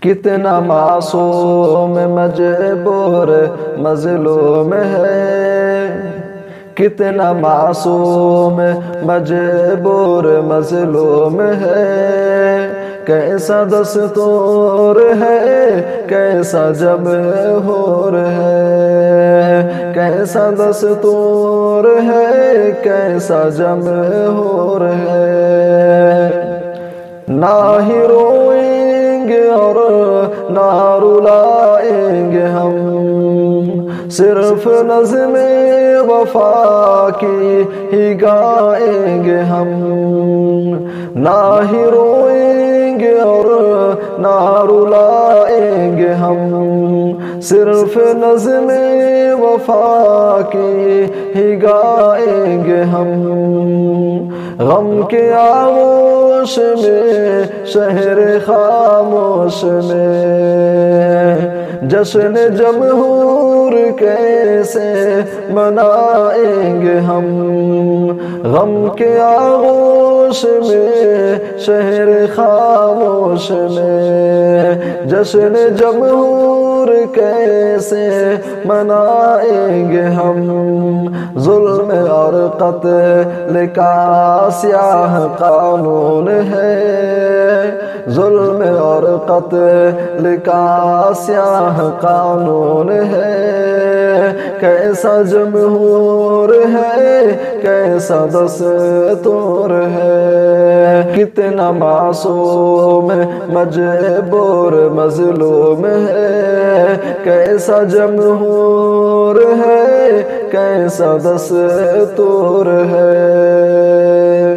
کتنا معصوم مجبور مظلوم ہے، کتنا معصوم مجبور مظلوم ہے، کیسا دستور ہے کیسا جمہور ہے، کیسا دستور ہے کیسا جمہور ہے، نہ ہی روئیں گے اور نہ رلائیں گے ہم، صرف نظم وفا کی ہی گائیں گے ہم، نہ ہی روئیں گے اور نہ رلائیں گے ہم، صرف نظم وفا کی ہی گائیں گے ہم، غم کے آغوش میں شہر خاموش میں جشن جمہور کیسے منائیں گے ہم، غم کے آغوش میں شہر خاموش میں جشن جمہور کیسے منائیں گے ہم، ظلم اور قتل کا سیاہ قانون ہے، ظلم اور قتل کا سیاہ قانون ہے، کیسا جمہور ہے کیسا دستور ہے، کتنا معصوم مجبور مظلوم ہے، کیسا جمہور ہے کیسا دستور ہے۔